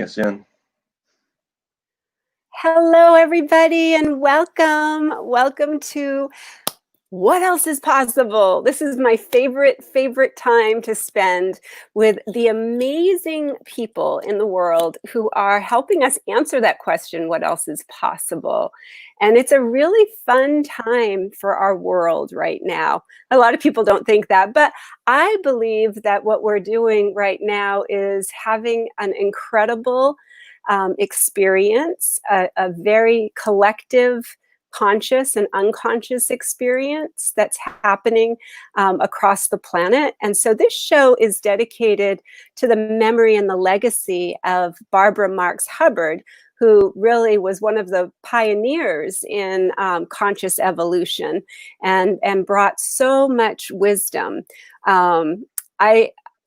Us in. Hello, everybody, and welcome. Welcome to What Else is Possible? This is my favorite time to spend with the amazing people in the world who are helping us answer that question, what else is possible? And it's a really fun time for our world right now. A lot of people don't think that, but I believe that what we're doing right now is having an incredible experience, a very collective conscious and unconscious experience that's happening across the planet. And so this show is dedicated to the memory and the legacy of Barbara Marx Hubbard, who really was one of the pioneers in conscious evolution and brought so much wisdom.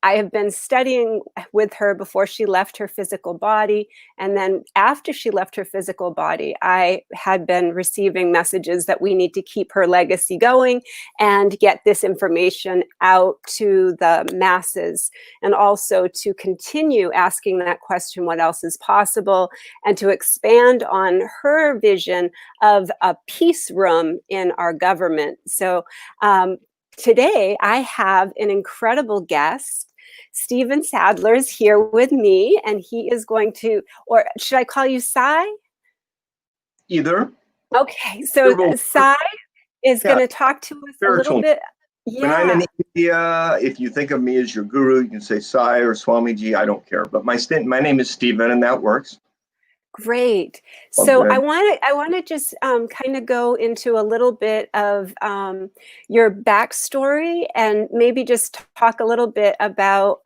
I have been studying with her before she left her physical body. And then after she left her physical body, I had been receiving messages that we need to keep her legacy going and get this information out to the masses, and also to continue asking that question, what else is possible, and to expand on her vision of a peace room in our government. So today I have an incredible guest. Stephen Sadleir is here with me, and he is going to, or should I call you Sai? Either. Okay, so Sai is going to talk to us a little bit. When I'm in India, if you think of me as your guru, you can say Sai or Swamiji, I don't care. But my name is Stephen, and that works. Great. So I want to just kind of go into a little bit of your backstory, and maybe just talk a little bit about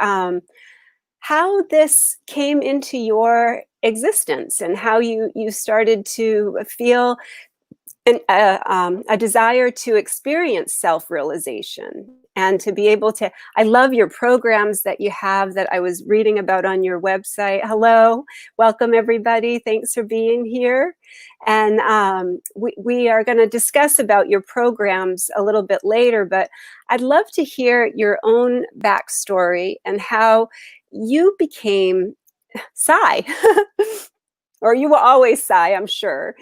how this came into your existence and how you started to feel a desire to experience self-realization and to be able to. I love your programs that you have that I was reading about on your website. Hello, welcome everybody. Thanks for being here. And we are going to discuss about your programs a little bit later, but I'd love to hear your own backstory and how you became Sai. Or you were always Sai, I'm sure.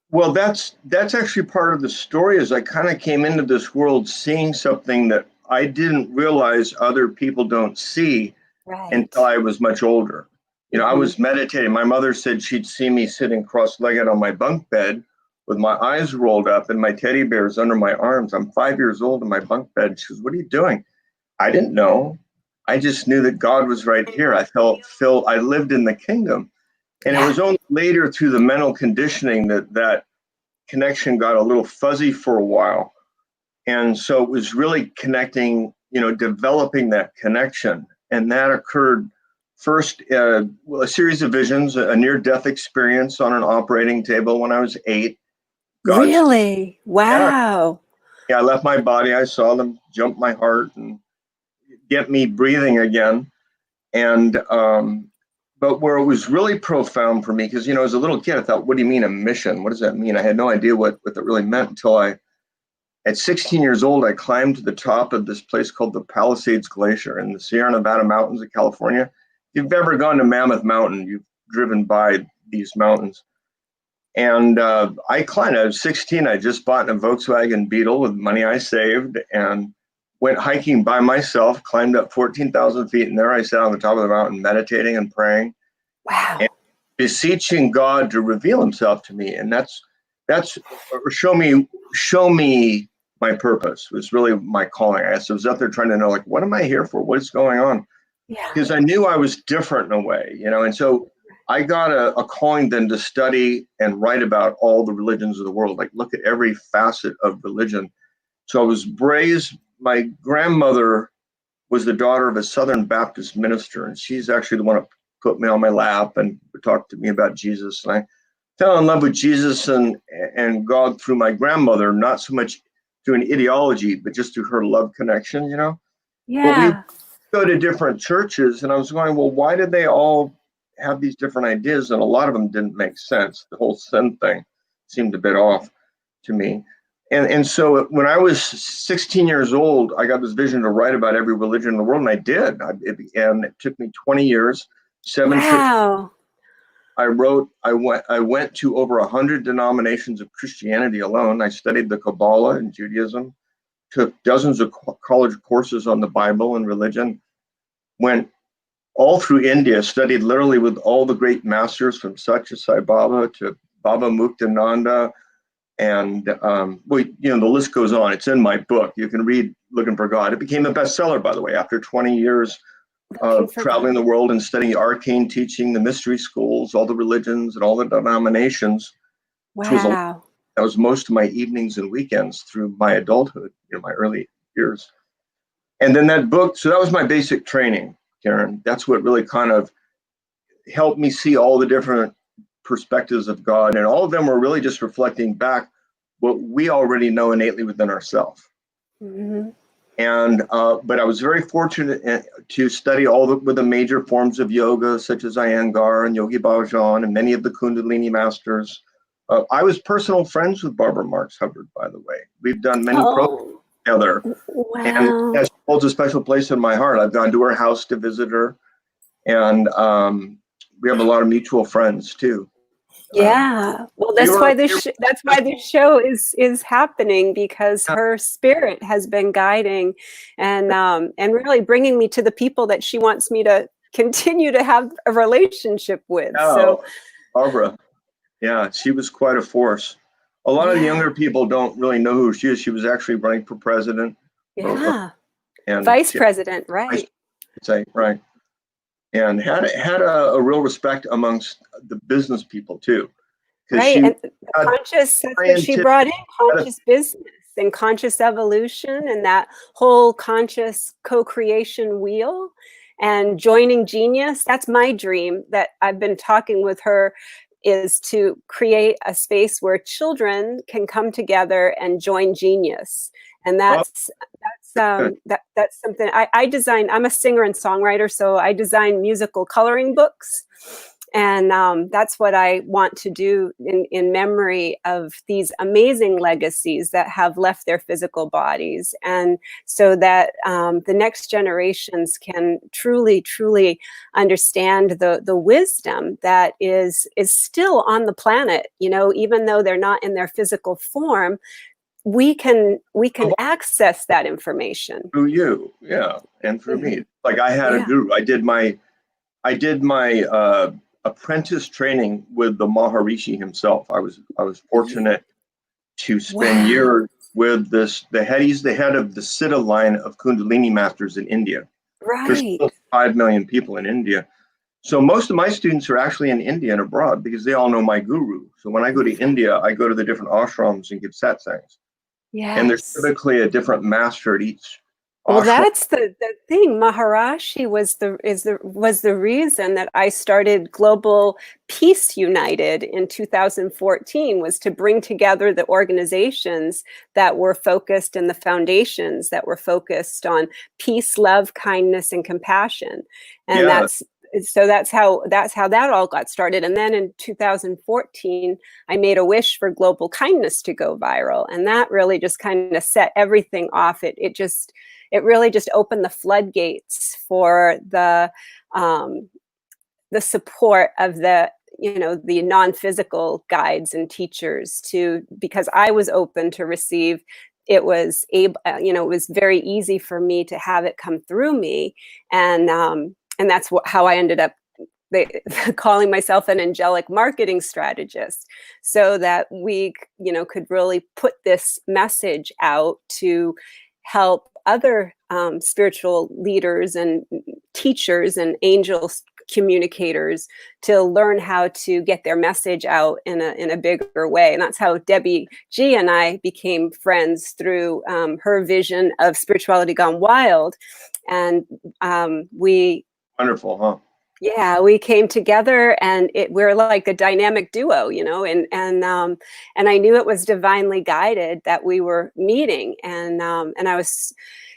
Well, that's actually part of the story. Is I kind of came into this world seeing something that I didn't realize other people don't see until I was much older. You know, I was meditating. My mother said she'd see me sitting cross-legged on my bunk bed with my eyes rolled up and my teddy bears under my arms. I'm 5 years old in my bunk bed. She goes, "What are you doing?" I didn't know. I just knew that God was right here. I I lived in the kingdom. And it was only later through the mental conditioning that connection got a little fuzzy for a while. And so it was really connecting, developing that connection. And that occurred first, a series of visions, a near-death experience on an operating table when I was 8. Really? Wow. Yeah, I left my body. I saw them jump my heart and get me breathing again. And but where it was really profound for me, because, as a little kid, I thought, what do you mean a mission? What does that mean? I had no idea what that really meant until at 16 years old, I climbed to the top of this place called the Palisades Glacier in the Sierra Nevada mountains of California. If you've ever gone to Mammoth Mountain, you've driven by these mountains. And I climbed. I was 16. I just bought a Volkswagen Beetle with money I saved and went hiking by myself, climbed up 14,000 feet, and there I sat on the top of the mountain meditating and praying. Wow. And beseeching God to reveal himself to me. And that's show me my purpose was really my calling. I was up there trying to know, like, what am I here for? What is going on? Because I knew I was different in a way, and so I got a calling then to study and write about all the religions of the world, like look at every facet of religion. So I was raised. My grandmother was the daughter of a Southern Baptist minister, and she's actually the one who put me on my lap and talked to me about Jesus. And I fell in love with Jesus and God through my grandmother, not so much through an ideology, but just through her love connection, Yeah. But we go to different churches, and I was going, well, why did they all have these different ideas? And a lot of them didn't make sense. The whole sin thing seemed a bit off to me. And so when I was 16 years old, I got this vision to write about every religion in the world, and I did. And it took me 20 years. 7 trips. Wow. I went to over 100 denominations of Christianity alone. I studied the Kabbalah and Judaism, took dozens of college courses on the Bible and religion, went all through India, studied literally with all the great masters from Satya Sai Baba to Baba Muktananda. And the list goes on. It's in my book. You can read Looking for God. It became a bestseller, by the way, after 20 years of traveling the world and studying arcane teaching, the mystery schools, all the religions and all the denominations. Wow. That was most of my evenings and weekends through my adulthood, my early years. And then that book, so that was my basic training, Karen. That's what really kind of helped me see all the different perspectives of God. And all of them were really just reflecting back what we already know innately within ourselves. Mm-hmm. And but I was very fortunate to study with the major forms of yoga, such as Iyengar and Yogi Bhajan and many of the Kundalini masters. I was personal friends with Barbara Marx Hubbard, by the way. We've done many programs together. Wow. And that holds a special place in my heart. I've gone to her house to visit her. And we have a lot of mutual friends too. Yeah, well, that's why this show is happening, because her spirit has been guiding and really bringing me to the people that she wants me to continue to have a relationship with. Oh, so, Barbara, yeah, she was quite a force. A lot of the younger people don't really know who she is. She was actually running for president. Yeah, and vice president, right? Right. And had a real respect amongst the business people too. Right, and that's what she brought in, conscious business and conscious evolution and that whole conscious co-creation wheel and joining genius. That's my dream that I've been talking with her, is to create a space where children can come together and join genius. And that's something I design. I'm a singer and songwriter, so I design musical coloring books. And that's what I want to do in memory of these amazing legacies that have left their physical bodies. And so that the next generations can truly, truly understand the wisdom that is still on the planet, even though they're not in their physical form. We can access that information through you, yeah, and through me. Like I had a guru. I did my apprentice training with the Maharishi himself. I was fortunate to spend years with he's the head of the Siddha line of Kundalini masters in India. Right. There's still 5 million people in India. So most of my students are actually in India and abroad because they all know my guru. So when I go to India, I go to the different ashrams and give satsangs. Yes. And there's typically a different master at each. Well, that's the thing. Maharishi was the reason that I started Global Peace United in 2014, was to bring together the organizations that were focused and the foundations that were focused on peace, love, kindness, and compassion. And that's how that all got started. And then in 2014, I made a wish for global kindness to go viral, and that really just kind of set everything off. It really just opened the floodgates for the support of the non-physical guides and teachers because I was open to receive. It was it was very easy for me to have it come through me, and that's how I ended up calling myself an angelic marketing strategist, so that we could really put this message out to help other spiritual leaders and teachers and angel communicators to learn how to get their message out in a bigger way. And that's how Debbie G and I became friends, through her vision of Spirituality Gone Wild. And we... Wonderful, huh? Yeah, we came together, and we're like a dynamic duo, and I knew it was divinely guided that we were meeting, and I was,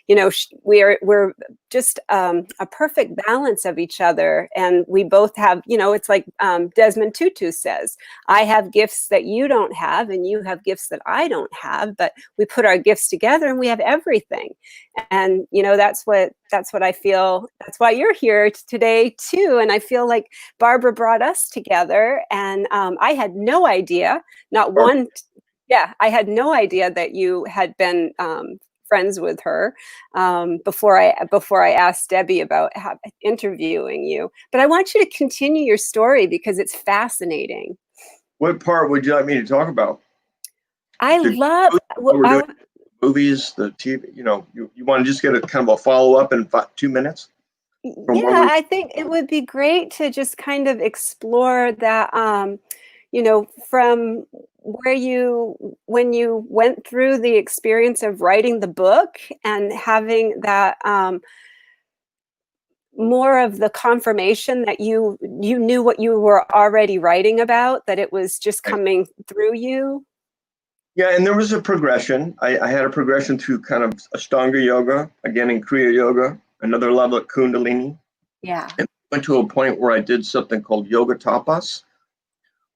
we're just a perfect balance of each other, and we both have, it's like Desmond Tutu says, I have gifts that you don't have, and you have gifts that I don't have, but we put our gifts together and we have everything. And that's what I feel. That's why you're here today too. And I feel like Barbara brought us together, and I had no idea, I had no idea that you had been friends with her before I asked Debbie about interviewing you. But I want you to continue your story because it's fascinating. What part would you like me to talk about? Movies, the TV. You want to just get a kind of a follow up in 2 minutes? Yeah, I think it would be great to just kind of explore that. From when you went through the experience of writing the book and having that more of the confirmation that you knew what you were already writing about, that it was just coming through you. Yeah, and there was a progression. I had a progression through kind of Ashtanga yoga, again in Kriya yoga, another level at Kundalini. Yeah. And went to a point where I did something called yoga tapas,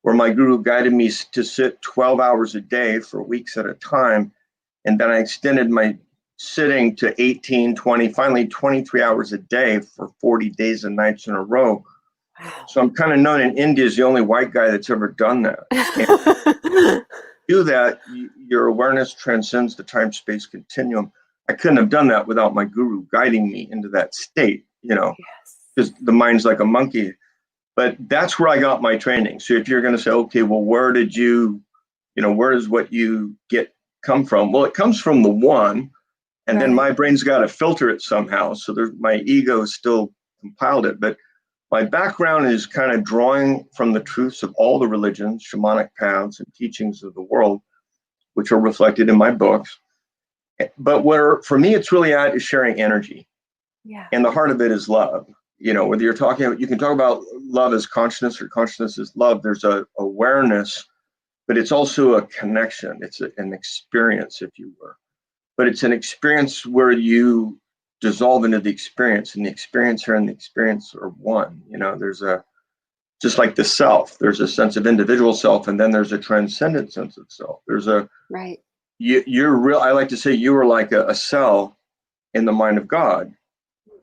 where my guru guided me to sit 12 hours a day for weeks at a time. And then I extended my sitting to 18, 20, finally 23 hours a day for 40 days and nights in a row. Wow. So I'm kind of known in India as the only white guy that's ever done that. And do that, your awareness transcends the time-space continuum. I couldn't have done that without my guru guiding me into that state, because the mind's like a monkey. But that's where I got my training. So if you're going to say, okay, well, where does what you get come from? Well, it comes from the one, and then my brain's got to filter it somehow. So my ego still compiled it. But my background is kind of drawing from the truths of all the religions, shamanic paths, and teachings of the world, which are reflected in my books. But where, for me, it's really at is sharing energy. Yeah. And the heart of it is love. Whether you can talk about love as consciousness or consciousness as love, there's a awareness, but it's also a connection. It's an experience, if you were. But it's an experience where you dissolve into the experience, and the experiencer and the experience are one. There's just like the self, there's a sense of individual self, and then there's a transcendent sense of self. There's you're real. I like to say you are like a cell in the mind of God.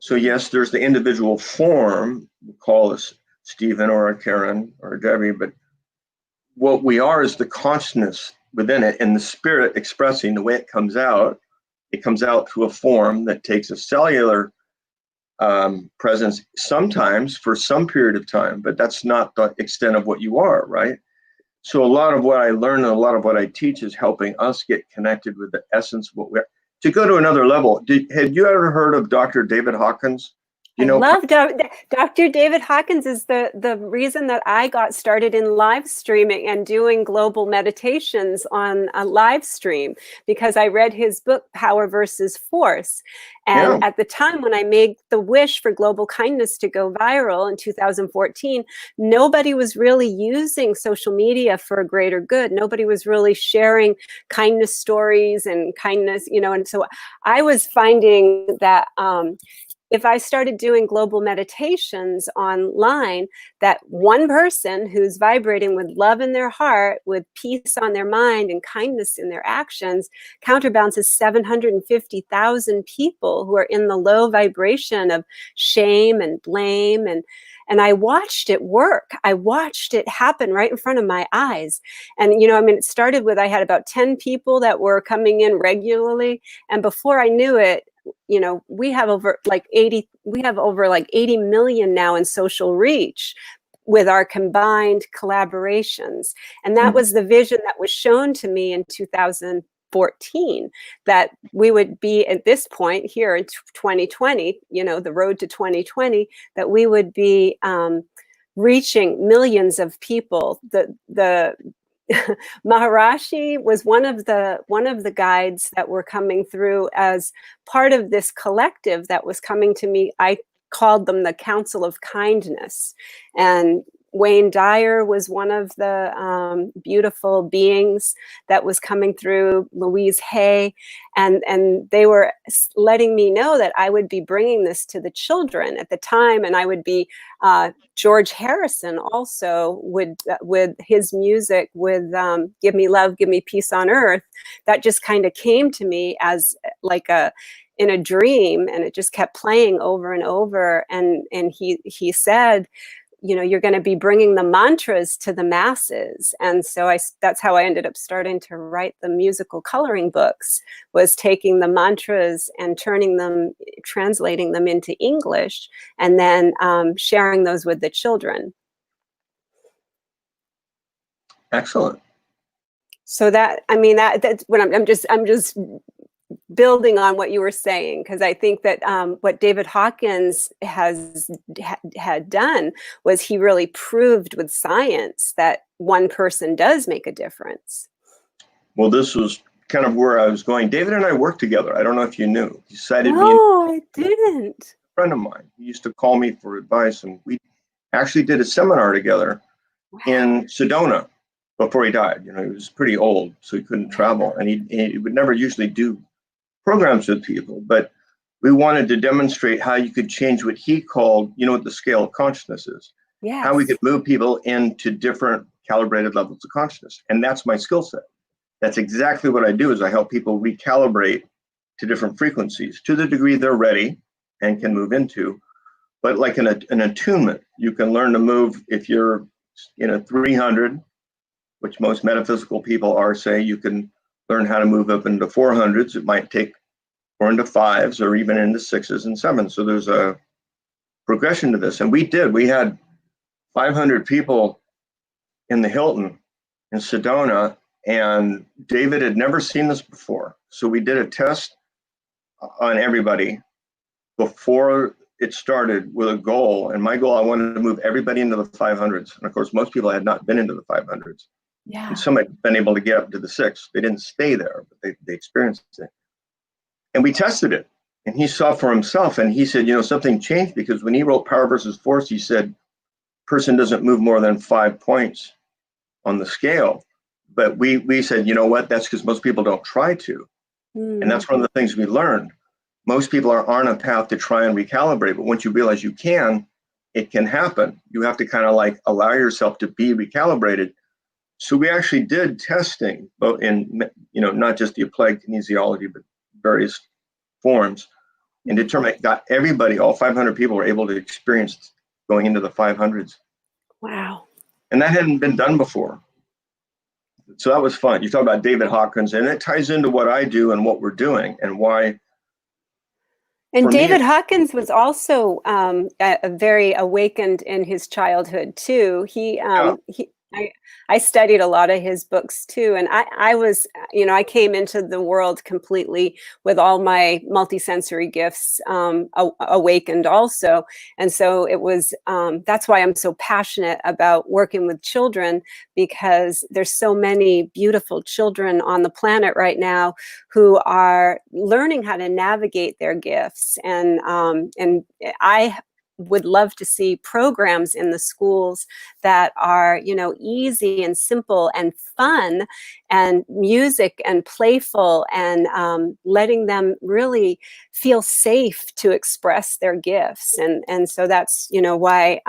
So yes, there's the individual form, we call us Stephen or a Karen or a Debbie, but what we are is the consciousness within it, and the spirit expressing the way it comes out. It comes out through a form that takes a cellular presence sometimes for some period of time, but that's not the extent of what you are, right? So a lot of what I learn and a lot of what I teach is helping us get connected with the essence of what we're. To go to another level, had you ever heard of Dr. David Hawkins? I love Dr. David Hawkins is the reason that I got started in live streaming and doing global meditations on a live stream, because I read his book, Power versus Force. And at the time when I made the wish for global kindness to go viral in 2014, nobody was really using social media for a greater good. Nobody was really sharing kindness stories and kindness, and so I was finding that if I started doing global meditations online, that one person who's vibrating with love in their heart, with peace on their mind and kindness in their actions, counterbalances 750,000 people who are in the low vibration of shame and blame. And I watched it work. I watched it happen right in front of my eyes. And, it started with, I had about 10 people that were coming in regularly. And before I knew it, we have over like 80 million now in social reach with our combined collaborations. And that was the vision that was shown to me in 2014, that we would be at this point here in 2020, the road to 2020, that we would be reaching millions of people. The Maharishi was one of the guides that were coming through as part of this collective that was coming to me. I called them the Council of Kindness, and Wayne Dyer was one of the beautiful beings that was coming through, Louise Hay, and they were letting me know that I would be bringing this to the children at the time, and I would be George Harrison also would with his music with Give Me Love, Give Me Peace on Earth. That just kind of came to me as like in a dream, and it just kept playing over and over. And he said, you know, you're going to be bringing the mantras to the masses. And so that's how I ended up starting to write the musical coloring books, was taking the mantras and translating them into English, and then sharing those with the children. Excellent. So that's what I'm just building on what you were saying, because I think that what David Hawkins had done was he really proved with science that one person does make a difference. Well, this was kind of where I was going. David and I worked together. I don't know if you knew. He cited me. No, I didn't. A friend of mine. He used to call me for advice, and we actually did a seminar together in Sedona before he died. You know, he was pretty old, so he couldn't travel, and he would never usually do programs with people, but we wanted to demonstrate how you could change what he called, you know, what the scale of consciousness is. Yes. How we could move people into different calibrated levels of consciousness. And that's my skill set. That's exactly what I do, is I help people recalibrate to different frequencies to the degree they're ready and can move into. But like an attunement, you can learn to move if you're in a 300, which most metaphysical people are, say, you can learn how to move up into 400s. It might take or into 5s or even into 6s and 7s. So there's a progression to this. And we had 500 people in the Hilton in Sedona, and David had never seen this before. So we did a test on everybody before it started with a goal. And my goal, I wanted to move everybody into the 500s. And of course, most people had not been into the 500s. Yeah. And some had been able to get up to the 6. They didn't stay there, but they experienced it. And we tested it, and he saw for himself, and he said, you know, something changed, because when he wrote Power versus Force, he said, person doesn't move more than 5 points on the scale. But we said, you know what, that's because most people don't try to. And that's one of the things we learned. Most people are on a path to try and recalibrate, but once you realize you can, it can happen. You have to kind of like allow yourself to be recalibrated. So we actually did testing, both in, you know, not just the applied kinesiology, but various forms, and determined, got everybody, all 500 people were able to experience going into the 500s. Wow. And that hadn't been done before. So that was fun. You talk about David Hawkins, and it ties into what I do and what we're doing and why. And David Hawkins was also very awakened in his childhood too. I studied a lot of his books too, and I was, you know, I came into the world completely with all my multisensory gifts awakened also, and so it was. That's why I'm so passionate about working with children, because there's so many beautiful children on the planet right now who are learning how to navigate their gifts, and I would love to see programs in the schools that are, you know, easy and simple and fun and music and playful, and letting them really feel safe to express their gifts. And so that's, you know, why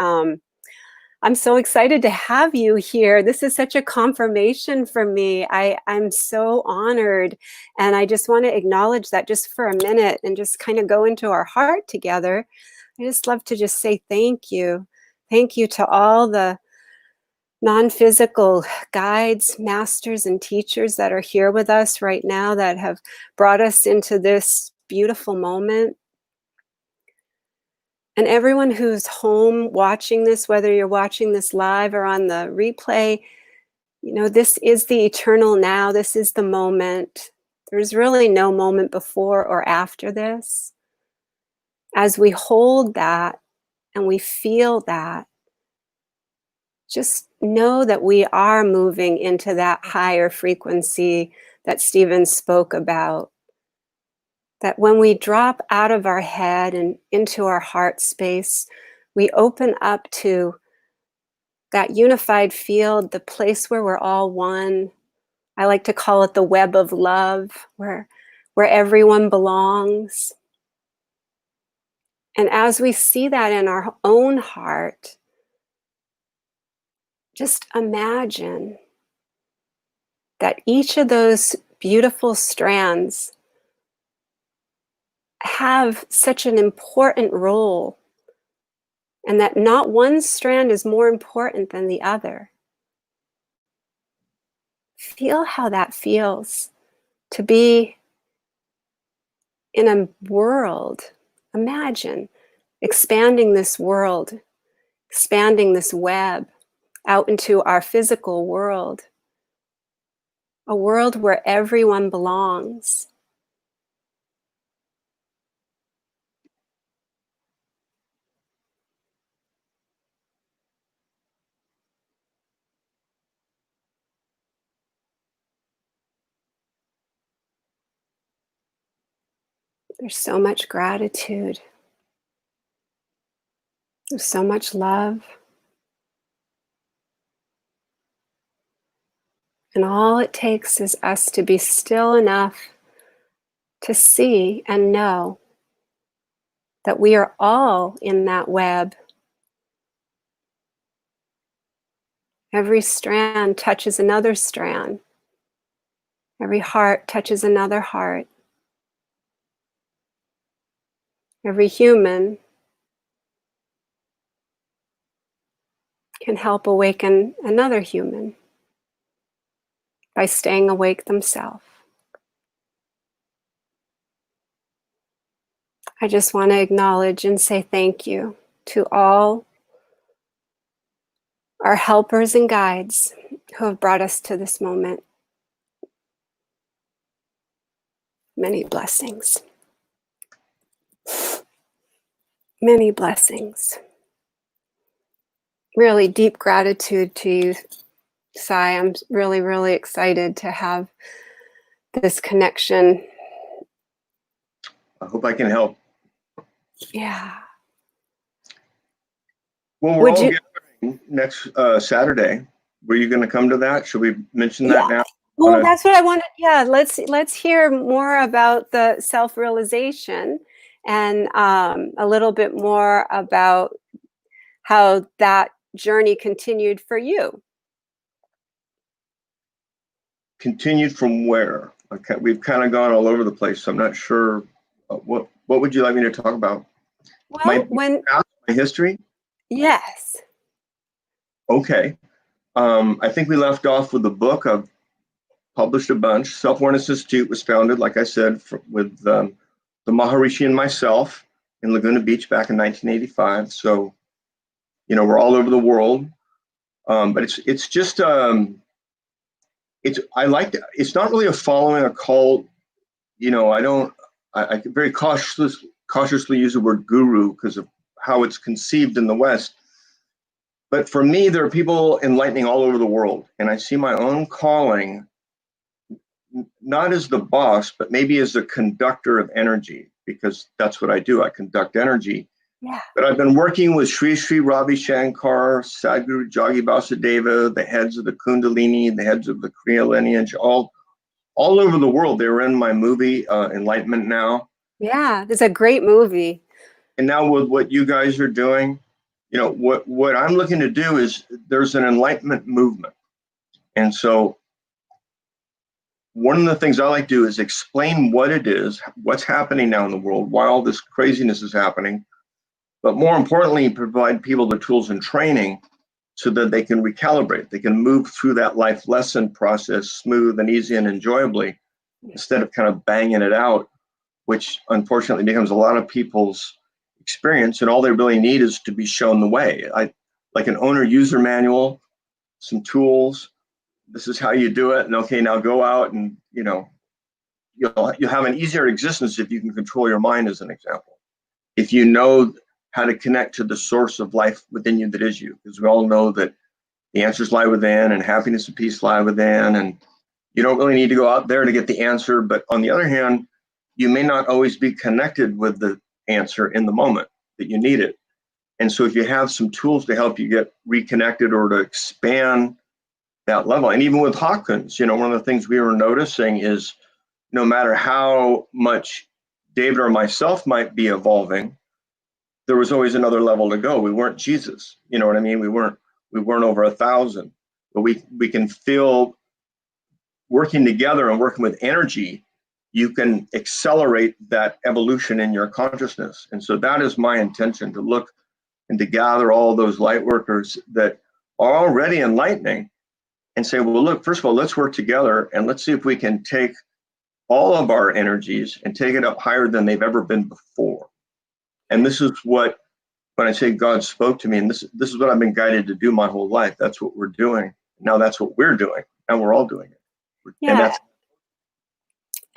I'm so excited to have you here. This is such a confirmation for me. I'm so honored. And I just want to acknowledge that just for a minute and just kind of go into our heart together. I just love to just say thank you. Thank you to all the non-physical guides, masters, and teachers that are here with us right now, that have brought us into this beautiful moment. And everyone who's home watching this, whether you're watching this live or on the replay, you know, this is the eternal now. This is the moment. There's really no moment before or after this. As we hold that and we feel that, just know that we are moving into that higher frequency that Stephen spoke about. That when we drop out of our head and into our heart space, we open up to that unified field, the place where we're all one. I like to call it the web of love, where everyone belongs. And as we see that in our own heart, just imagine that each of those beautiful strands have such an important role, and that not one strand is more important than the other. Feel how that feels to be in a world. Imagine expanding this world, expanding this web out into our physical world, a world where everyone belongs. There's so much gratitude. There's so much love. And all it takes is us to be still enough to see and know that we are all in that web. Every strand touches another strand. Every heart touches another heart. Every human can help awaken another human by staying awake themselves. I just want to acknowledge and say thank you to all our helpers and guides who have brought us to this moment. Many blessings. Many blessings. Really deep gratitude to you, Sai. I'm really, really excited to have this connection. I hope I can help. Yeah. Well, we're all gathering next Saturday. Were you going to come to that? Should we mention that now? Well, that's what I wanted. Yeah, let's hear more about the self-realization and a little bit more about how that journey continued for you. Continued from where? Okay, we've kind of gone all over the place, so I'm not sure. What would you like me to talk about? Well, my history? Yes. Okay. I think we left off with the book. I've published a bunch. Self-Awareness Institute was founded, like I said, with the Maharishi and myself in Laguna Beach back in 1985. So, you know, we're all over the world. But it's just it's not really a following a cult. You know, I very cautiously use the word guru because of how it's conceived in the West. But for me, there are people enlightening all over the world, and I see my own calling not as the boss, but maybe as the conductor of energy, because that's what I do. I conduct energy. Yeah. But I've been working with Sri Sri Ravi Shankar, Sadhguru Jagi Vasudeva, the heads of the Kundalini, the heads of the Kriya lineage, all over the world. They were in my movie, Enlightenment Now. Yeah, it's a great movie. And now with what you guys are doing, you know, what I'm looking to do is there's an enlightenment movement. And so one of the things I like to do is explain what it is, what's happening now in the world, why all this craziness is happening, but more importantly, provide people the tools and training so that they can recalibrate. They can move through that life lesson process smooth and easy and enjoyably, instead of kind of banging it out, which unfortunately becomes a lot of people's experience, and all they really need is to be shown the way. Like an owner user manual, some tools. This is how you do it, and okay, now go out and you'll have an easier existence if you can control your mind, as an example. If you know how to connect to the source of life within you that is you, because we all know that the answers lie within, and happiness and peace lie within, and you don't really need to go out there to get the answer. But on the other hand, you may not always be connected with the answer in the moment that you need it. And so if you have some tools to help you get reconnected or to expand that level, and even with Hawkins, one of the things we were noticing is no matter how much David or myself might be evolving, there was always another level to go. We weren't Jesus, you know what I mean? We weren't over 1,000, but we can feel working together and working with energy, you can accelerate that evolution in your consciousness. And so that is my intention, to look and to gather all those light workers that are already enlightening and say, well, look, first of all, let's work together and let's see if we can take all of our energies and take it up higher than they've ever been before. And this is what, when I say God spoke to me, and this is what I've been guided to do my whole life. That's what we're doing. Now that's what we're doing. And we're all doing it. Yeah. And that's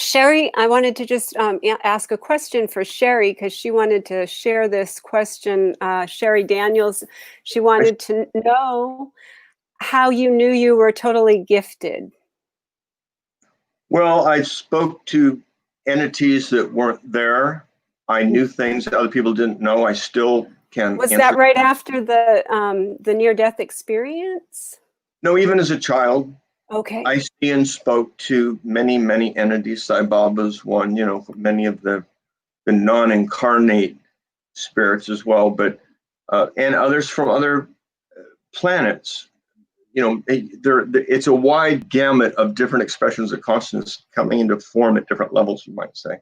Sherry, I wanted to just ask a question for Sherry, because she wanted to share this question. Sherry Daniels, she wanted to know how you knew you were totally gifted. Well, I spoke to entities that weren't there. I knew things that other people didn't know. I still can. Was that right after the near-death experience? No, even as a child. Okay. I see and spoke to many, many entities. Sai Baba's one, many of the non-incarnate spirits as well, but and others from other planets. It's a wide gamut of different expressions of consciousness coming into form at different levels, you might say.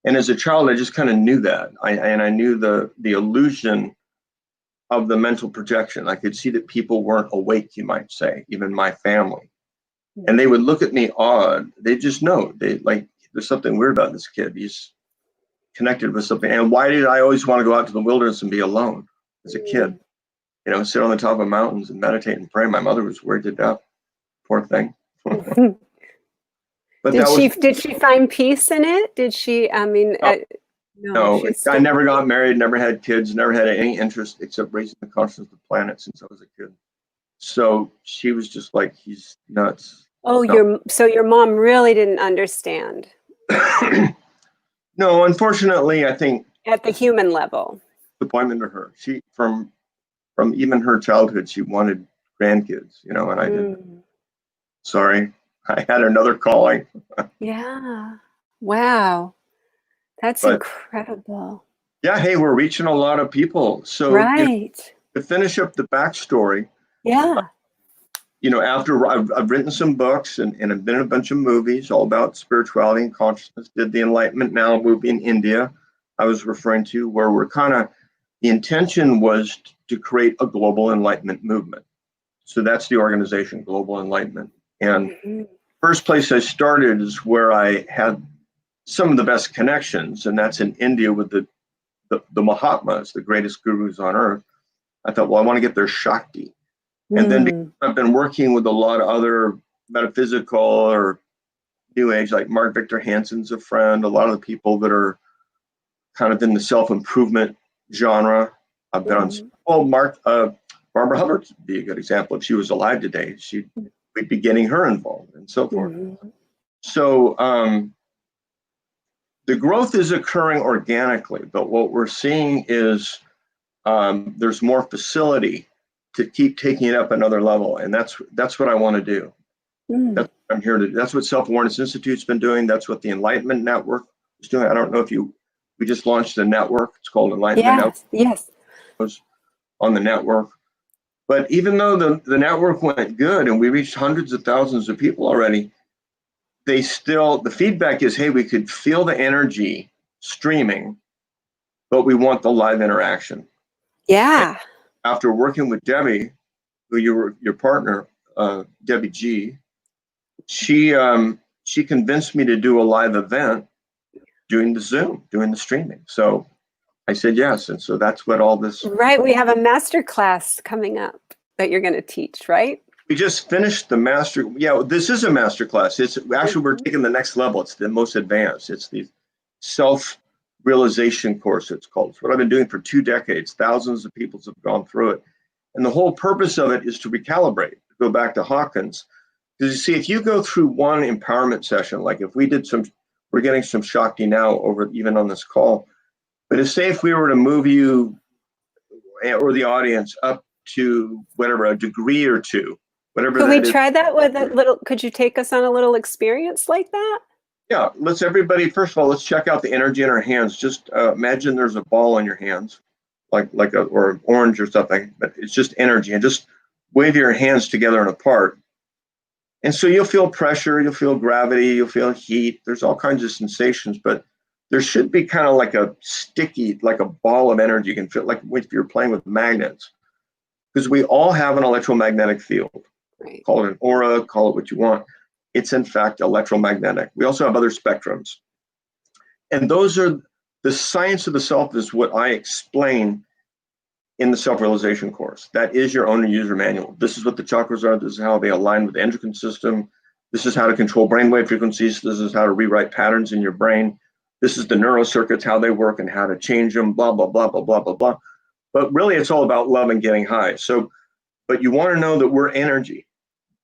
And as a child, I just kind of knew that. I knew the illusion of the mental projection. I could see that people weren't awake, you might say, even my family. And they would look at me odd. They just know. There's something weird about this kid. He's connected with something. And why did I always want to go out to the wilderness and be alone as a kid? Sit on the top of mountains and meditate and pray. My mother was worried to death. Poor thing. But did she find peace in it? Did she? I mean, no. I never got married. Never had kids. Never had any interest except raising the consciousness of the planet since I was a kid. So she was just like, he's nuts. Oh, so your mom really didn't understand. No, unfortunately, I think at the human level. Disappointment to her. She from even her childhood, she wanted grandkids, and I didn't. Sorry, I had another calling. Yeah. Wow. That's incredible. Yeah. Hey, we're reaching a lot of people. So right. To finish up the backstory. Yeah. After I've written some books and I've been in a bunch of movies all about spirituality and consciousness. Did the Enlightenment Now movie in India I was referring to, where the intention was to create a global enlightenment movement. So that's the organization, Global Enlightenment. And first place I started is where I had some of the best connections, and that's in India with the Mahatmas, the greatest gurus on earth. I thought, well, I want to get their Shakti. And then I've been working with a lot of other metaphysical or New Age, like Mark Victor Hansen's a friend, a lot of the people that are kind of in the self-improvement genre. I've been on, Barbara Hubbard would be a good example. If she was alive today, we'd be getting her involved and so forth. So the growth is occurring organically, but what we're seeing is there's more facility to keep taking it up another level. And that's what I want to do. That's what I'm here to do. That's what Self-Awareness Institute's been doing. That's what the Enlightenment Network is doing. I don't know if we just launched a network. It's called Enlightenment Network. Yes. It was on the network. But even though the network went good and we reached hundreds of thousands of people already, the feedback is, hey, we could feel the energy streaming, but we want the live interaction. Yeah. And after working with Debbie, who you were your partner, Debbie G, she convinced me to do a live event doing the Zoom, doing the streaming. So I said yes, and so that's what all this. Right, we have a master class coming up that you're going to teach, right? We just finished the master. Yeah, this is a master class. It's actually we're taking the next level. It's the most advanced. It's the SelfRealization course. It's called. It's what I've been doing for 2 decades. Thousands of people have gone through it, and the whole purpose of it is to recalibrate. Go back to Hawkins, because you see, if you go through one empowerment session, like if we did we're getting some Shakti now over even on this call. But if we were to move you or the audience up to whatever, a degree or two, whatever Could that we is. try that with a little, could you take us on a little experience like that? Yeah, let's everybody, first of all, let's check out the energy in our hands. Just imagine there's a ball in your hands, or an orange or something, but it's just energy, and just wave your hands together and apart. And so you'll feel pressure, you'll feel gravity, you'll feel heat. There's all kinds of sensations, but there should be kind of like a sticky, like a ball of energy. You can feel like if you're playing with magnets, because we all have an electromagnetic field. Right. Call it an aura, call it what you want. It's in fact electromagnetic. We also have other spectrums. And those are the science of the self, is what I explain in the self-realization course. That is your own user manual. This is what the chakras are. This is how they align with the endocrine system. This is how to control brainwave frequencies. This is how to rewrite patterns in your brain. This is the neurocircuits, how they work and how to change them, blah, blah, blah, blah, blah, blah, blah. But really, it's all about love and getting high. So, but you want to know that we're energy.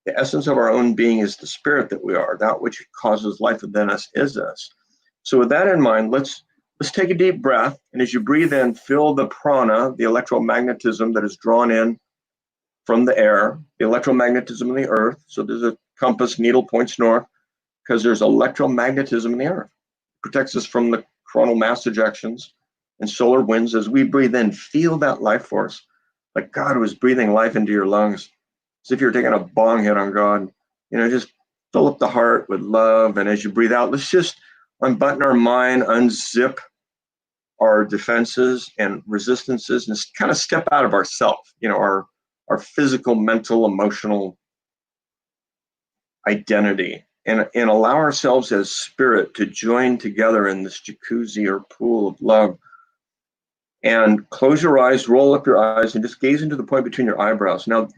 The essence of our own being is the spirit that we are. That which causes life within us is us. So with that in mind, let's take a deep breath. And as you breathe in, feel the prana, the electromagnetism that is drawn in from the air, the electromagnetism of the earth. So there's a compass, needle points north, because there's electromagnetism in the earth. It protects us from the coronal mass ejections and solar winds. As we breathe in, feel that life force, like God was breathing life into your lungs, as if you're taking a bong hit on God. Just fill up the heart with love. And as you breathe out, let's just unbutton our mind, unzip our defenses and resistances, and just kind of step out of ourself, our physical, mental, emotional identity, and allow ourselves as spirit to join together in this jacuzzi or pool of love. And close your eyes, roll up your eyes, and just gaze into the point between your eyebrows. Now,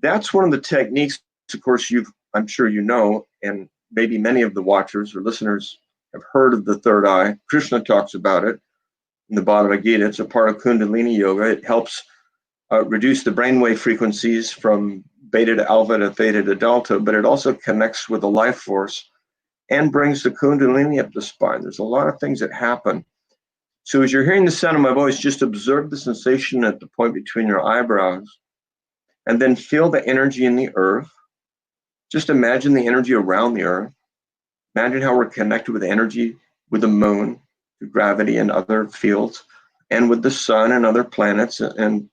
that's one of the techniques, of course, I'm sure you know, and maybe many of the watchers or listeners have heard of the third eye. Krishna talks about it in the Bhagavad Gita. It's a part of Kundalini yoga. It helps reduce the brainwave frequencies from beta to alpha to theta to delta, but it also connects with the life force and brings the Kundalini up the spine. There's a lot of things that happen. So as you're hearing the sound of my voice, just observe the sensation at the point between your eyebrows, and then feel the energy in the earth. Just imagine the energy around the earth. Imagine how we're connected with energy, with the moon, through gravity and other fields, and with the sun and other planets. And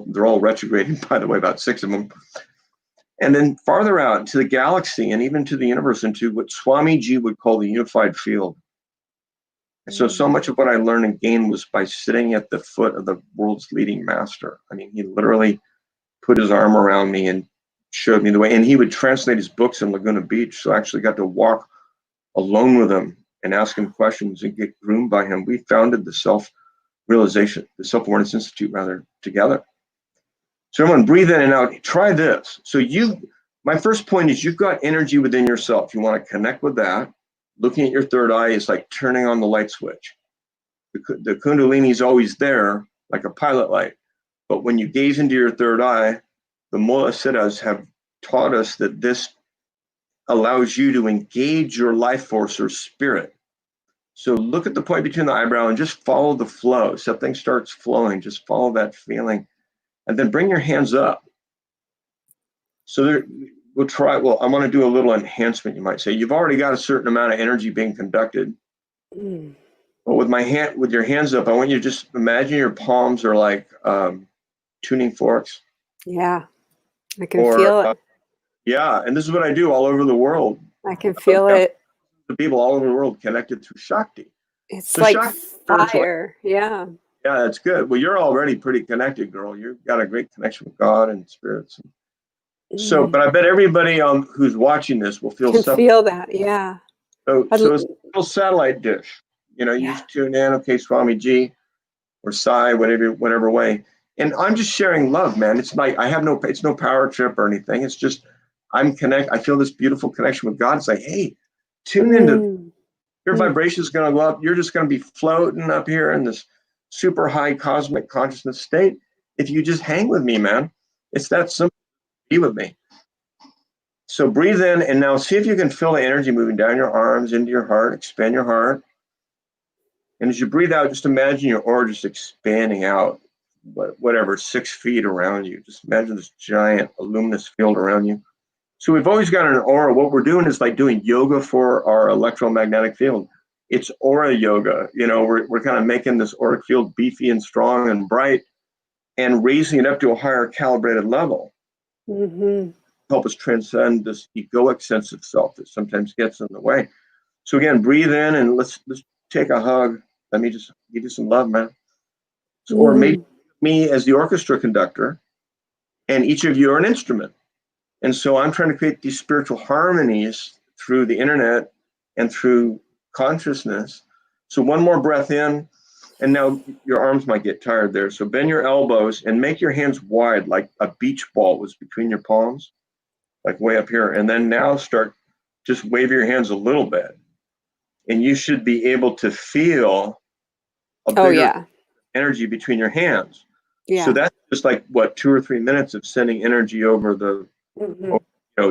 they're all retrograding, by the way, about 6 of them. And then farther out to the galaxy and even to the universe, into what Swamiji would call the unified field. And so much of what I learned and gained was by sitting at the foot of the world's leading master. I mean, he literally put his arm around me and showed me the way. And he would translate his books in Laguna Beach. So I actually got to walk alone with him and ask him questions and get groomed by him. We founded the SelfRealization, the Self-Awareness Institute, rather, together. So everyone, breathe in and out. Try this. So my first point is, you've got energy within yourself. You want to connect with that. Looking at your third eye is like turning on the light switch. The Kundalini is always there, like a pilot light. But when you gaze into your third eye, the Mula Siddhas have taught us that this allows you to engage your life force or spirit. So look at the point between the eyebrow and just follow the flow. Something starts flowing, just follow that feeling. And then bring your hands up. So I want to do a little enhancement, you might say. You've already got a certain amount of energy being conducted. But with your hands up, I want you to just imagine your palms are like tuning forks. Yeah, I can feel it. Yeah, and this is what I do all over the world. I can feel it. The people all over the world connected through Shakti. It's so like fire. Yeah. Yeah, that's good. Well, you're already pretty connected, girl. You've got a great connection with God and spirits. So, but I bet everybody who's watching this will feel that. Yeah. So it's a little satellite dish. You just tune in, okay, Swamiji or Sai, whatever way. And I'm just sharing love, man. It's like it's no power trip or anything. It's just I feel this beautiful connection with God. It's like, hey, tune into your vibration is going to go up. You're just going to be floating up here in this super high cosmic consciousness state. If you just hang with me, man, it's that simple. Be with me. So breathe in and now see if you can feel the energy moving down your arms into your heart. Expand your heart. And as you breathe out, just imagine your aura just expanding out whatever, 6 feet around you. Just imagine this giant luminous field around you. So we've always got an aura. What we're doing is like doing yoga for our electromagnetic field. It's aura yoga. You know, we're kind of making this auric field beefy and strong and bright and raising it up to a higher calibrated level. Mm-hmm. Help us transcend this egoic sense of self that sometimes gets in the way. So again, breathe in and let's take a hug. Let me just give you some love, man. So, or maybe me as the orchestra conductor, and each of you are an instrument. And so I'm trying to create these spiritual harmonies through the internet and through consciousness. So one more breath in, and now your arms might get tired there. So bend your elbows and make your hands wide, like a beach ball was between your palms, like way up here. And then now start, just wave your hands a little bit. And you should be able to feel a bigger energy between your hands. Yeah. So that's just like, what, 2 or 3 minutes of sending energy over the,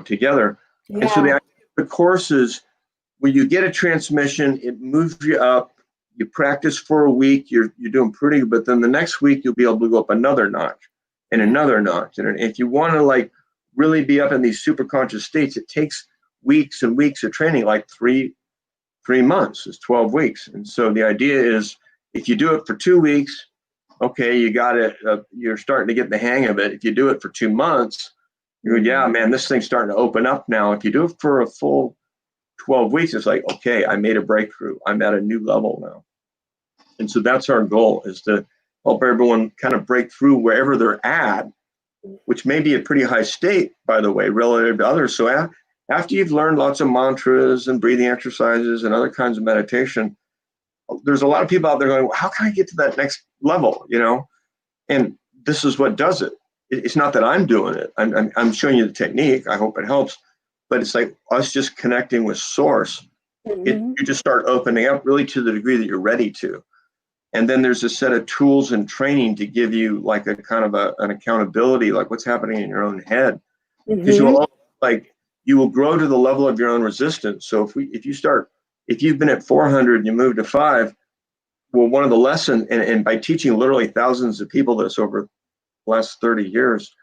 together. Yeah. And so the idea of the course is when you get a transmission, it moves you up. You practice for a week, you're doing pretty good, but then the next week you'll be able to go up another notch and another notch. And if you want to like really be up in these super conscious states, it takes weeks and weeks of training, like 3 months is 12 weeks. And so the idea is if you do it for 2 weeks, okay, you got it, you're starting to get the hang of it. If you do it for 2 months, you go, yeah, man, this thing's starting to open up now. If you do it for a full 12 weeks, it's like, okay, I made a breakthrough. I'm at a new level now. And so that's our goal, is to help everyone kind of break through wherever they're at, which may be a pretty high state, by the way, relative to others. So after you've learned lots of mantras and breathing exercises and other kinds of meditation, there's a lot of people out there going, well, how can I get to that next level, you know? And this is what does it. It's not that I'm doing it. I'm showing you the technique. I hope it helps. But it's like us just connecting with source. You just start opening up really to the degree that you're ready to. And then there's a set of tools and training to give you like a kind of an accountability, like what's happening in your own head. Because you will grow to the level of your own resistance. So if you've been at 400 and you move to 5, well, one of the lessons, and by teaching literally thousands of people this over the last 30 years,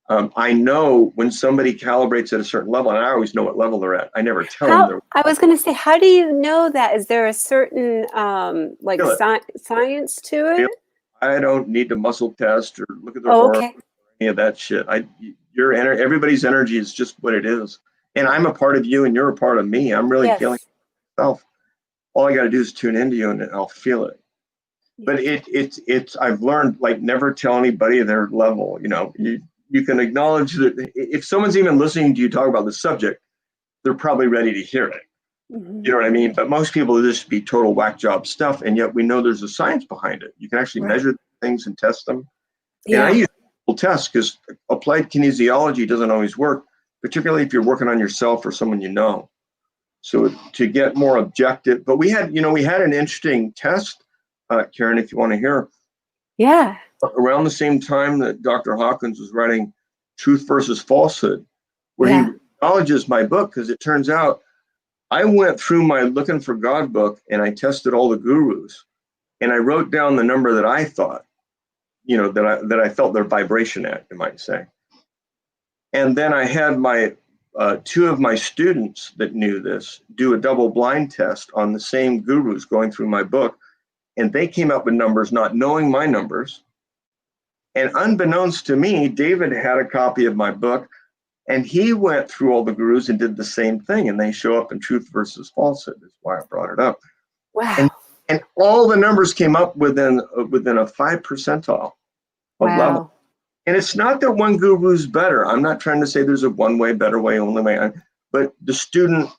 I know when somebody calibrates at a certain level, and I always know what level they're at. I never tell them. I was going to say, how do you know that? Is there a certain science to it? I don't need to muscle test or look at their aura, or any of that shit. Everybody's energy is just what it is, and I'm a part of you, and you're a part of me. I'm really feeling myself. All I got to do is tune into you, and I'll feel it. But it's I've learned, like, never tell anybody their level. You know, you can acknowledge that if someone's even listening to you talk about the subject, they're probably ready to hear it. You know what I mean? But most people just be total whack job stuff, and yet we know there's a science behind it. You can actually measure things and test them. And I use tests because applied kinesiology doesn't always work, particularly if you're working on yourself or someone you know. So to get more objective, but we had an interesting test, Karen, if you want to hear. Yeah. Around the same time that Dr. Hawkins was writing Truth versus Falsehood, where he acknowledges my book, because it turns out I went through my Looking for God book and I tested all the gurus, and I wrote down the number that I thought, that I felt their vibration at, you might say. And then I had my 2 of my students that knew this do a double blind test on the same gurus going through my book, and they came up with numbers not knowing my numbers. And unbeknownst to me, David had a copy of my book, and he went through all the gurus and did the same thing, and they show up in Truth versus Falsehood. That's why I brought it up. Wow. And all the numbers came up within a 5 percentile of level. And it's not that one guru's better. I'm not trying to say there's a one way, better way, only way. But the student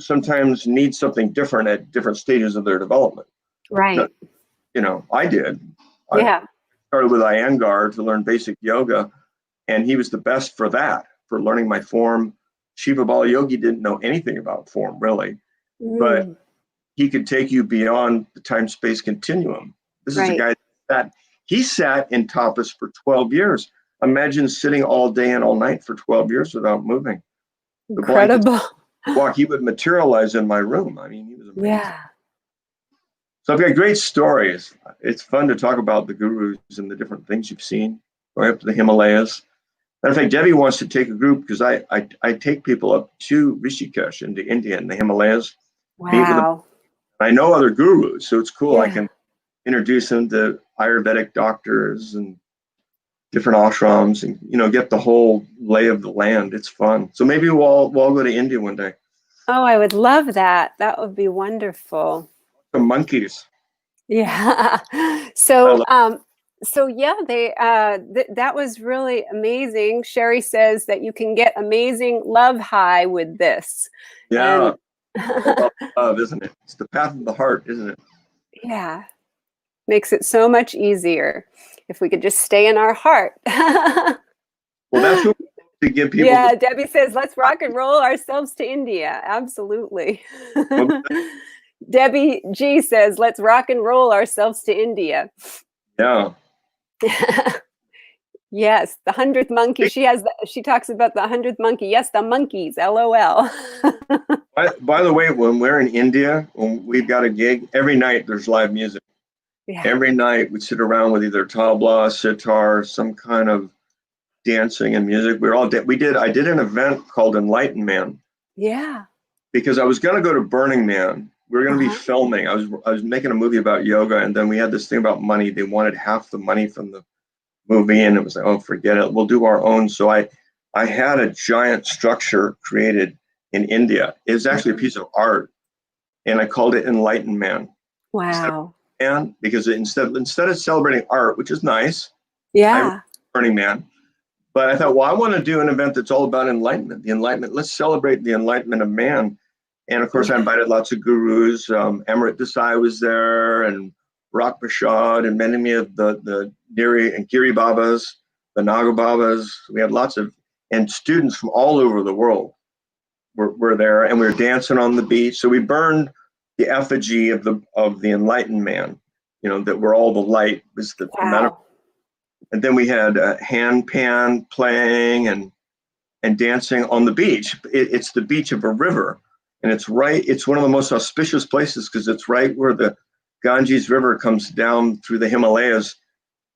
sometimes needs something different at different stages of their development. Right. I did. Yeah. I started with Iyengar to learn basic yoga, and he was the best for that, for learning my form. Shiva Bala Yogi didn't know anything about form, really, but he could take you beyond the time-space continuum. This is a guy that sat in tapas for 12 years. Imagine sitting all day and all night for 12 years without moving. Incredible. He would materialize in my room. I mean, he was amazing. Yeah. So I've got great stories. it's fun to talk about the gurus and the different things you've seen going up to the Himalayas. Matter of fact, Debbie wants to take a group because I take people up to Rishikesh into India and the Himalayas, meet with them. Wow. I know other gurus, so it's cool. Yeah. I can introduce them to Ayurvedic doctors and different ashrams, and get the whole lay of the land. It's fun. So maybe we'll all go to India one day. Oh, I would love that. That would be wonderful. The monkeys. Yeah. So yeah, they that was really amazing. Sherry says that you can get amazing love high with this. Yeah. And Love, isn't it? It's the path of the heart, isn't it? yeah, makes it so much easier if we could just stay in our heart. Well, that's what to give people. Yeah, Debbie says, let's rock and roll ourselves to India. Absolutely. Debbie G says, let's rock and roll ourselves to India. Yeah. Yes, the 100th monkey. She talks about the 100th monkey. Yes, the monkeys, LOL. By the way, when we're in India, when we've got a gig, every night there's live music. Yeah. Every night we sit around with either tabla, sitar, some kind of dancing and music. I did an event called Enlightenment. Yeah. Because I was going to go to Burning Man. We were going to be filming. I was making a movie about yoga, and then we had this thing about money. They wanted half the money from the movie, and it was like, oh, forget it. We'll do our own. So I had a giant structure created in India. It was actually a piece of art, and I called it Enlightenment. Wow. And because instead of celebrating art, which is nice, Yeah. Burning Man. But I thought, well, I want to do an event that's all about enlightenment. The enlightenment. Let's celebrate the enlightenment of man. And of course, I invited lots of gurus. Amrit Desai was there, and Rak Prasad, and many of the Niri and Giri Babas, the Naga Babas. We had lots of, and students from all over the world were there, and we were dancing on the beach. So we burned the effigy of the enlightened man, that we're all the light was the metaphor. And then we had hand pan playing and dancing on the beach. It's the beach of a river. And it's one of the most auspicious places because it's right where the Ganges River comes down through the Himalayas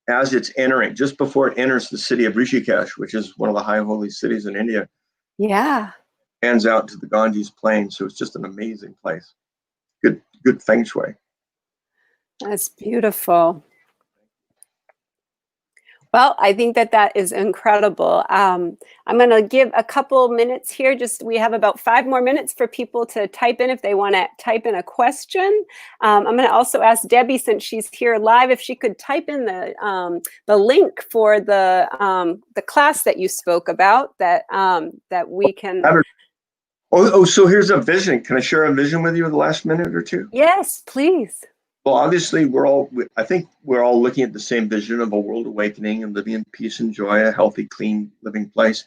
as it's entering, just before it enters the city of Rishikesh, which is one of the high holy cities in India. Yeah. Hands out to the Ganges plain. So it's just an amazing place. Good feng shui. That's beautiful. Well, I think that is incredible. I'm going to give a couple minutes here. We have about 5 more minutes for people to type in if they want to type in a question. I'm going to also ask Debbie, since she's here live, if she could type in the link for the class that you spoke about that we can. So here's a vision. Can I share a vision with you in the last minute or two? Yes, please. Well, obviously, I think we're all looking at the same vision of a world awakening and living in peace and joy, a healthy, clean living place.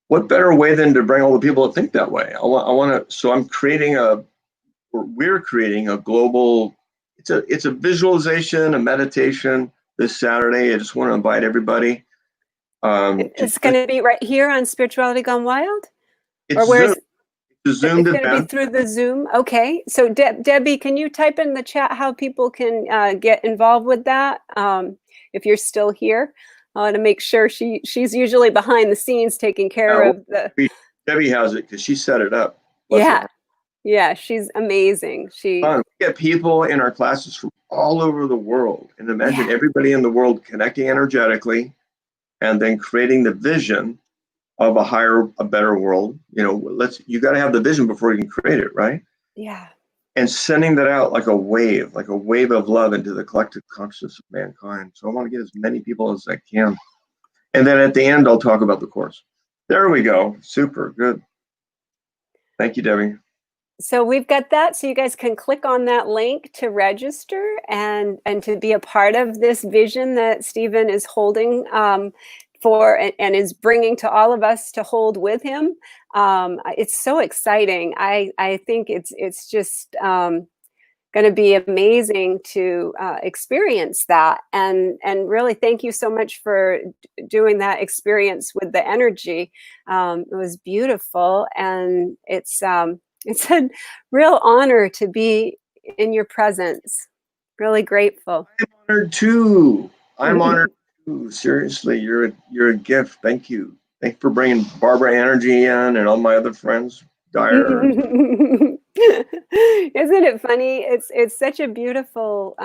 What better way than to bring all the people that think that way? We're creating a global, it's a visualization, a meditation this Saturday. I just want to invite everybody. It's going to be right here on Spirituality Gone Wild? Or where's it's going to be through the Zoom. Okay. So Debbie, can you type in the chat how people can get involved with that? If you're still here, to make sure she's usually behind the scenes taking care of the. Debbie has it because she set it up. Yeah, she's amazing. We get people in our classes from all over the world, and imagine everybody in the world connecting energetically, and then creating the vision of a better world. You got to have the vision before you can create it, right? Yeah. And sending that out like a wave of love into the collective consciousness of mankind. So I want to get as many people as I can. And then at the end, I'll talk about the course. There we go. Super good. Thank you, Debbie. So we've got that. So you guys can click on that link to register and to be a part of this vision that Stephen is holding for and is bringing to all of us to hold with him. It's so exciting. I think it's just going to be amazing to experience that. And really, thank you so much for doing that experience with the energy. It was beautiful, and it's a real honor to be in your presence. Really grateful. I'm honored too. I'm honored too. Seriously, you're a gift. Thank you. Thank you for bringing Barbara Energy in and all my other friends. Dyer. Isn't it funny? It's such a beautiful,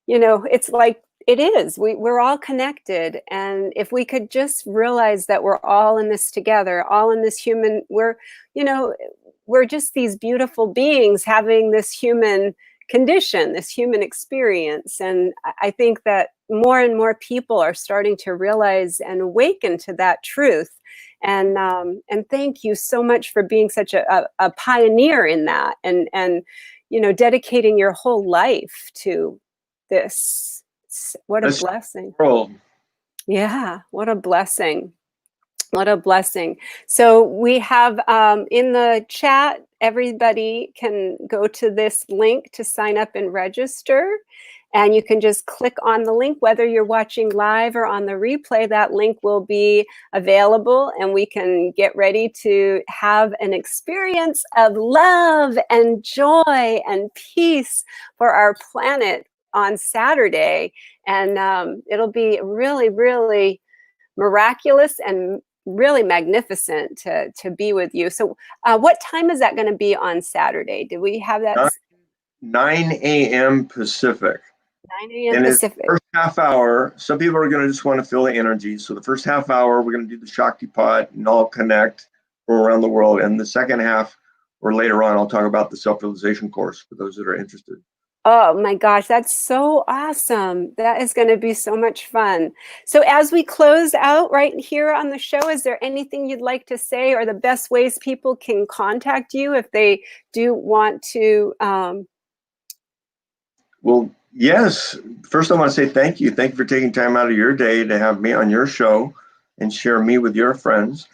it's like it is. We're all connected, and if we could just realize that we're all in this together, all in this human, we're just these beautiful beings having this human condition, this human experience. And I think that more and more people are starting to realize and awaken to that truth. And thank you so much for being such a pioneer in that, and dedicating your whole life to this. What a blessing. World. Yeah, what a blessing. What a blessing. So we have in the chat, everybody can go to this link to sign up and register. And you can just click on the link, whether you're watching live or on the replay, that link will be available, and we can get ready to have an experience of love and joy and peace for our planet on Saturday. And it'll be really, really miraculous and really magnificent to be with you. So what time is that going to be on Saturday? Did we have that? 9 a.m. Pacific. 9 a.m. And Pacific. the first half hour, some people are going to just want to feel the energy. So the first half hour, we're going to do the Shakti Pot and all connect from around the world. And the second half, or later on, I'll talk about the self-realization course for those that are interested. Oh my gosh, that's so awesome. That is going to be so much fun. So as we close out right here on the show, is there anything you'd like to say, or the best ways people can contact you if they do want to? Well, yes. First, I want to say thank you. Thank you for taking time out of your day to have me on your show and share me with your friends.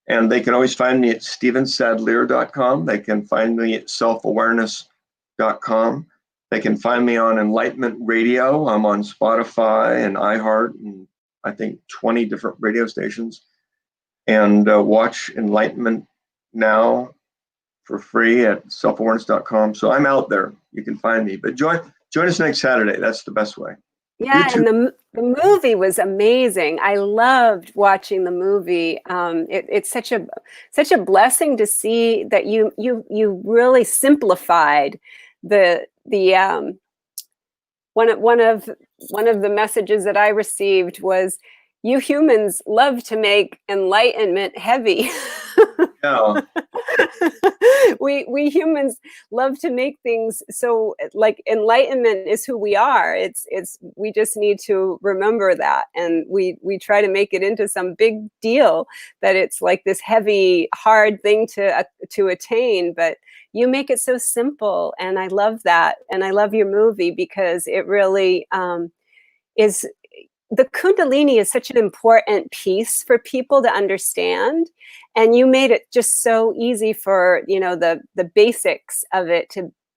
And they can always find me at stevensadleir.com. They can find me at selfawareness.com. They can find me on Enlightenment Radio. I'm on Spotify and iHeart and I think 20 different radio stations. And watch Enlightenment Now for free at selfawareness.com. So I'm out there. You can find me. But join us next Saturday. That's the best way. Yeah, and the movie was amazing. I loved watching the movie. It's such a blessing to see that you really simplified the one of the messages that I received was, you humans love to make enlightenment heavy. Yeah. We humans love to make things so, like, enlightenment is who we are. It's we just need to remember that, and we try to make it into some big deal that it's like this heavy, hard thing to attain. But you make it so simple, and I love that, and I love your movie because it really is. The Kundalini is such an important piece for people to understand, and you made it just so easy for the basics of it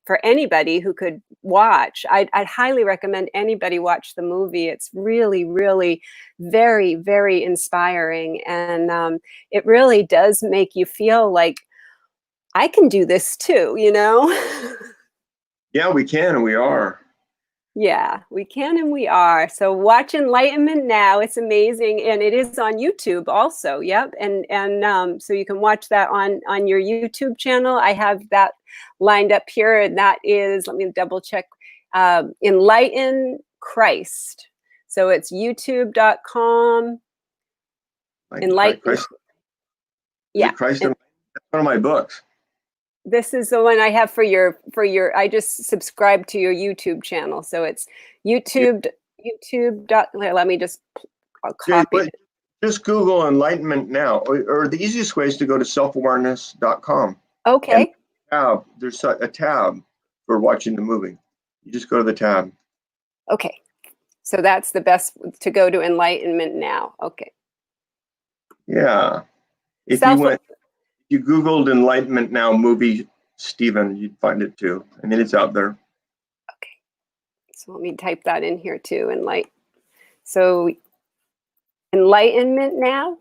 for anybody who could watch. I'd highly recommend anybody watch the movie. It's really, really very, very inspiring, and it really does make you feel like, I can do this too, Yeah, we can and we are. Yeah, we can and we are. So watch Enlightenment Now. It's amazing, and it is on YouTube also. Yep, and so you can watch that on your YouTube channel. I have that lined up here, and that is, let me double check, Enlighten Christ. So it's youtube.com. Enlighten. Christ. Yeah, Christ. That's one of my books. This is the one I have for your, I just subscribed to your YouTube channel. So it's YouTube. Let me just copy it. Just Google Enlightenment Now, or the easiest way is to go to selfawareness.com. Okay. And there's a tab for watching the movie. You just go to the tab. Okay. So that's the best, to go to Enlightenment Now. Okay. Yeah. If you Googled Enlightenment Now movie, Stephen, you'd find it too. I mean, it's out there. Okay. So let me type that in here too. So Enlightenment Now?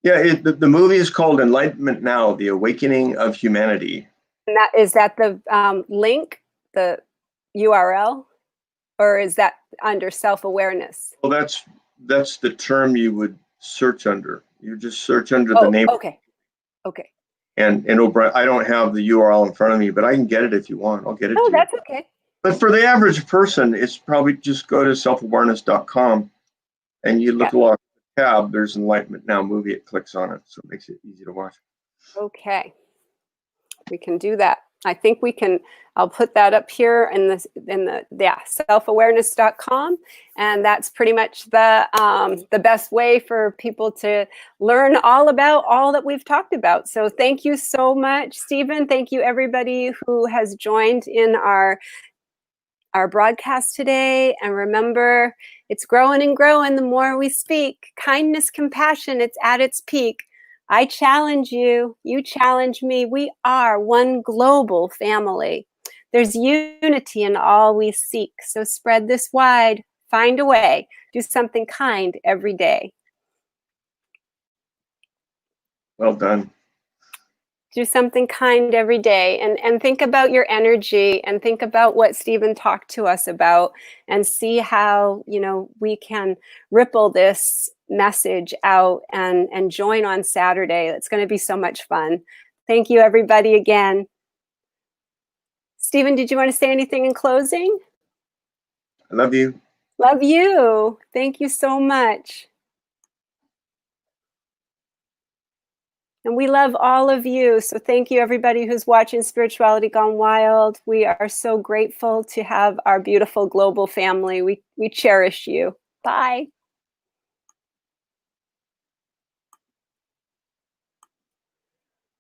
Yeah, the movie is called Enlightenment Now, The Awakening of Humanity. And is that the link the URL, or is that under self-awareness? Well, that's the term you would search under. You just search under the name. Okay. Okay. And O'Brien, I don't have the URL in front of me, but I can get it if you want. I'll get it to you. That's okay. But for the average person, it's probably just go to selfawareness.com and you look along the tab. There's Enlightenment Now movie. It clicks on it, so it makes it easy to watch. Okay. We can do that. I think we can. I'll put that up here in the selfawareness.com, and that's pretty much the best way for people to learn all about all that we've talked about. So thank you so much, Stephen. Thank you everybody who has joined in our broadcast today. And remember, it's growing and growing the more we speak. Kindness, compassion, it's at its peak. I challenge you, you challenge me. We are one global family. There's unity in all we seek. So spread this wide, find a way, do something kind every day. Well done. Do something kind every day, and think about your energy, and think about what Stephen talked to us about, and see how, you know, we can ripple this message out and join on Saturday. It's going to be so much fun. Thank you, everybody, again. Stephen, did you want to say anything in closing? I love you. Love you. Thank you so much. And we love all of you. So thank you, everybody who's watching Spirituality Gone Wild. We are so grateful to have our beautiful global family. We cherish you. Bye.